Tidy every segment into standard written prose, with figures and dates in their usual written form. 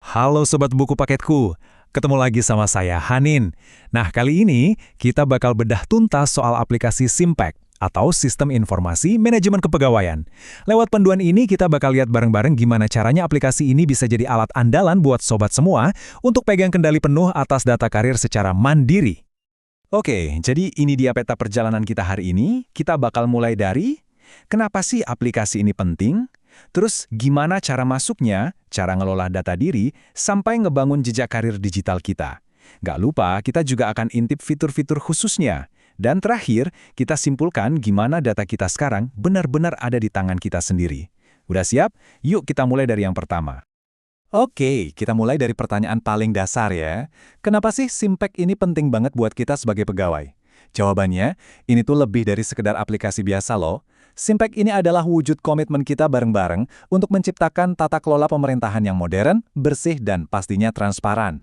Halo Sobat Buku Paketku, ketemu lagi sama saya Hanin. Nah, kali ini kita bakal bedah tuntas soal aplikasi Simpek atau Sistem Informasi Manajemen Kepegawaian. Lewat panduan ini kita bakal lihat bareng-bareng gimana caranya aplikasi ini bisa jadi alat andalan buat sobat semua untuk pegang kendali penuh atas data karir secara mandiri. Oke, jadi ini dia peta perjalanan kita hari ini. Kita bakal mulai dari kenapa sih aplikasi ini penting? Terus gimana cara masuknya, cara ngelola data diri, sampai ngebangun jejak karir digital kita. Nggak lupa, kita juga akan intip fitur-fitur khususnya. Dan terakhir, kita simpulkan gimana data kita sekarang benar-benar ada di tangan kita sendiri. Udah siap? Yuk kita mulai dari yang pertama. Oke, kita mulai dari pertanyaan paling dasar ya. Kenapa sih Simpek ini penting banget buat kita sebagai pegawai? Jawabannya, ini tuh lebih dari sekedar aplikasi biasa loh. Simpek ini adalah wujud komitmen kita bareng-bareng untuk menciptakan tata kelola pemerintahan yang modern, bersih, dan pastinya transparan.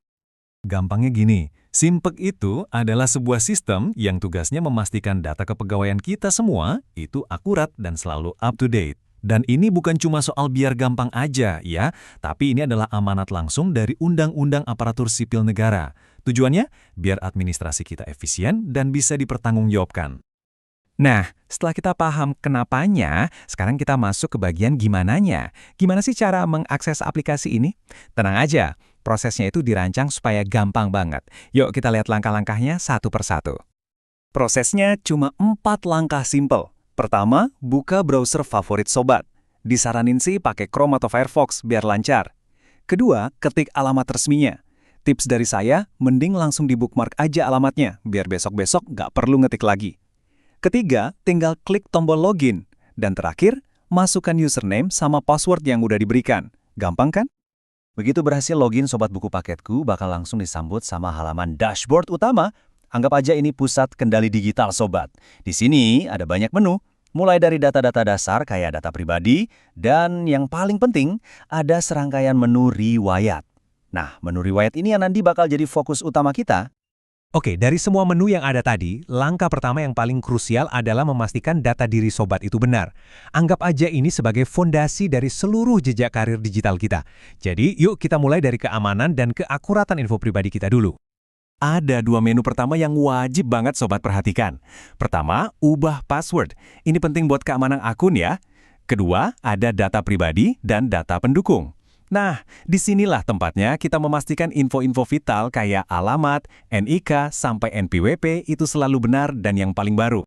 Gampangnya gini, Simpek itu adalah sebuah sistem yang tugasnya memastikan data kepegawaian kita semua itu akurat dan selalu up-to-date. Dan ini bukan cuma soal biar gampang aja ya, tapi ini adalah amanat langsung dari Undang-Undang Aparatur Sipil Negara. Tujuannya, biar administrasi kita efisien dan bisa dipertanggungjawabkan. Nah, setelah kita paham kenapanya, sekarang kita masuk ke bagian gimananya. Gimana sih cara mengakses aplikasi ini? Tenang aja, prosesnya itu dirancang supaya gampang banget. Yuk kita lihat langkah-langkahnya satu persatu. Prosesnya cuma 4 langkah simple. Pertama, buka browser favorit sobat. Disaranin sih pakai Chrome atau Firefox biar lancar. Kedua, ketik alamat resminya. Tips dari saya, mending langsung di-bookmark aja alamatnya, biar besok-besok nggak perlu ngetik lagi. Ketiga, tinggal klik tombol login. Dan terakhir, masukkan username sama password yang udah diberikan. Gampang kan? Begitu berhasil login Sobat Buku Paketku, bakal langsung disambut sama halaman dashboard utama. Anggap aja ini pusat kendali digital Sobat. Di sini ada banyak menu, mulai dari data-data dasar kayak data pribadi, dan yang paling penting, ada serangkaian menu riwayat. Nah, menu riwayat ini yang nanti bakal jadi fokus utama kita. Oke, dari semua menu yang ada tadi, langkah pertama yang paling krusial adalah memastikan data diri sobat itu benar. Anggap aja ini sebagai fondasi dari seluruh jejak karir digital kita. Jadi, yuk kita mulai dari keamanan dan keakuratan info pribadi kita dulu. Ada 2 menu pertama yang wajib banget sobat perhatikan. Pertama, ubah password. Ini penting buat keamanan akun ya. Kedua, ada data pribadi dan data pendukung. Nah, disinilah tempatnya kita memastikan info-info vital kayak alamat, NIK, sampai NPWP itu selalu benar dan yang paling baru.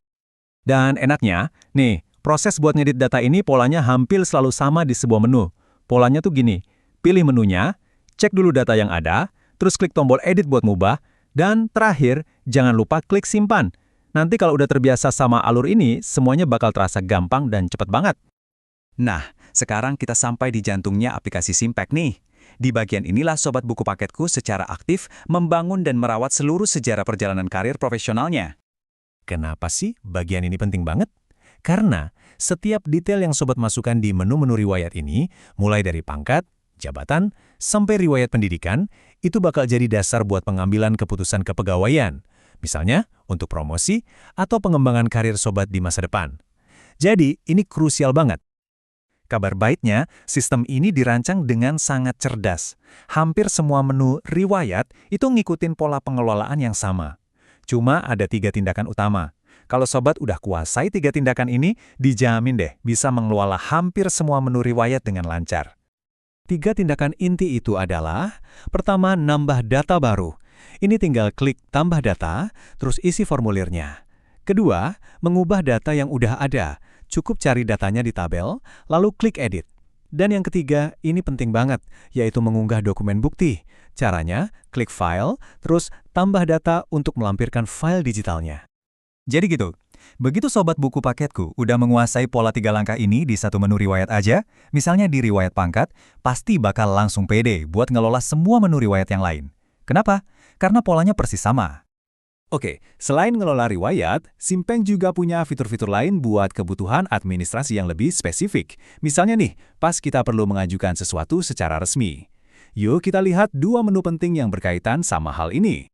Dan enaknya, nih, proses buat ngedit data ini polanya hampir selalu sama di sebuah menu. Polanya tuh gini, pilih menunya, cek dulu data yang ada, terus klik tombol edit buat ngubah, dan terakhir, jangan lupa klik simpan. Nanti kalau udah terbiasa sama alur ini, semuanya bakal terasa gampang dan cepat banget. Nah, sekarang kita sampai di jantungnya aplikasi Simpek nih. Di bagian inilah Sobat Buku Paketku secara aktif membangun dan merawat seluruh sejarah perjalanan karir profesionalnya. Kenapa sih bagian ini penting banget? Karena setiap detail yang Sobat masukkan di menu-menu riwayat ini, mulai dari pangkat, jabatan, sampai riwayat pendidikan, itu bakal jadi dasar buat pengambilan keputusan kepegawaian. Misalnya, untuk promosi atau pengembangan karir Sobat di masa depan. Jadi, ini krusial banget. Kabar baiknya, sistem ini dirancang dengan sangat cerdas. Hampir semua menu riwayat itu ngikutin pola pengelolaan yang sama. Cuma ada 3 tindakan utama. Kalau sobat udah kuasai 3 tindakan ini, dijamin deh bisa mengelola hampir semua menu riwayat dengan lancar. 3 tindakan inti itu adalah, pertama, nambah data baru. Ini tinggal klik tambah data, terus isi formulirnya. Kedua, mengubah data yang udah ada. Cukup cari datanya di tabel, lalu klik edit. Dan yang ketiga, ini penting banget, yaitu mengunggah dokumen bukti. Caranya, klik file, terus tambah data untuk melampirkan file digitalnya. Jadi gitu, begitu Sobat Buku Paketku udah menguasai pola 3 langkah ini di satu menu riwayat aja, misalnya di riwayat pangkat, pasti bakal langsung pede buat ngelola semua menu riwayat yang lain. Kenapa? Karena polanya persis sama. Oke, selain ngelola riwayat, Simpek juga punya fitur-fitur lain buat kebutuhan administrasi yang lebih spesifik. Misalnya nih, pas kita perlu mengajukan sesuatu secara resmi. Yuk kita lihat 2 menu penting yang berkaitan sama hal ini.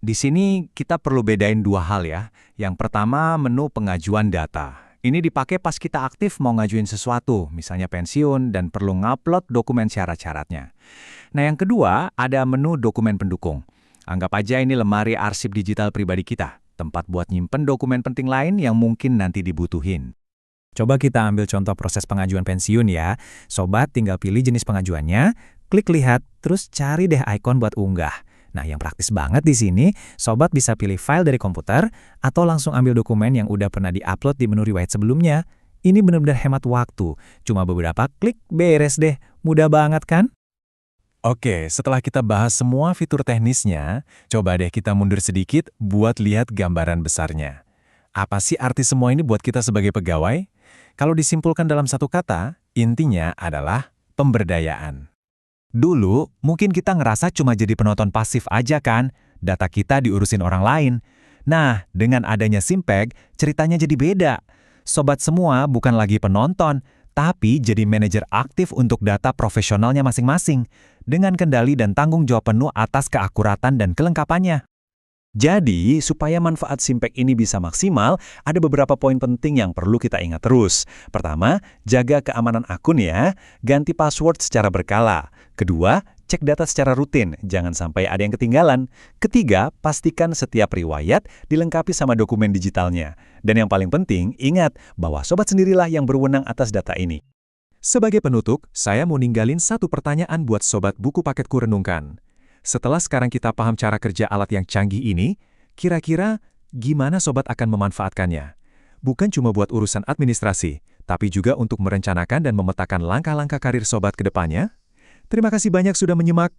Di sini kita perlu bedain 2 hal ya. Yang pertama, menu pengajuan data. Ini dipakai pas kita aktif mau ngajuin sesuatu, misalnya pensiun dan perlu ngupload dokumen syarat-syaratnya. Nah, yang kedua, ada menu dokumen pendukung. Anggap aja ini lemari arsip digital pribadi kita, tempat buat nyimpen dokumen penting lain yang mungkin nanti dibutuhin. Coba kita ambil contoh proses pengajuan pensiun ya. Sobat tinggal pilih jenis pengajuannya, klik lihat, terus cari deh ikon buat unggah. Nah, yang praktis banget di sini, Sobat bisa pilih file dari komputer atau langsung ambil dokumen yang udah pernah diupload di menu riwayat sebelumnya. Ini benar-benar hemat waktu. Cuma beberapa klik, beres deh. Mudah banget kan? Oke, setelah kita bahas semua fitur teknisnya, coba deh kita mundur sedikit buat lihat gambaran besarnya. Apa sih arti semua ini buat kita sebagai pegawai? Kalau disimpulkan dalam satu kata, intinya adalah pemberdayaan. Dulu, mungkin kita ngerasa cuma jadi penonton pasif aja kan, data kita diurusin orang lain. Nah, dengan adanya Simpek, ceritanya jadi beda. Sobat semua bukan lagi penonton, tapi jadi manajer aktif untuk data profesionalnya masing-masing, dengan kendali dan tanggung jawab penuh atas keakuratan dan kelengkapannya. Jadi, supaya manfaat Simpek ini bisa maksimal, ada beberapa poin penting yang perlu kita ingat terus. Pertama, jaga keamanan akun ya, ganti password secara berkala. Kedua, cek data secara rutin, jangan sampai ada yang ketinggalan. Ketiga, pastikan setiap riwayat dilengkapi sama dokumen digitalnya. Dan yang paling penting, ingat bahwa sobat sendirilah yang berwenang atas data ini. Sebagai penutup, saya mau ninggalin satu pertanyaan buat sobat buku paketku renungkan. Setelah sekarang kita paham cara kerja alat yang canggih ini, kira-kira gimana sobat akan memanfaatkannya? Bukan cuma buat urusan administrasi, tapi juga untuk merencanakan dan memetakan langkah-langkah karir sobat ke depannya? Terima kasih banyak sudah menyimak.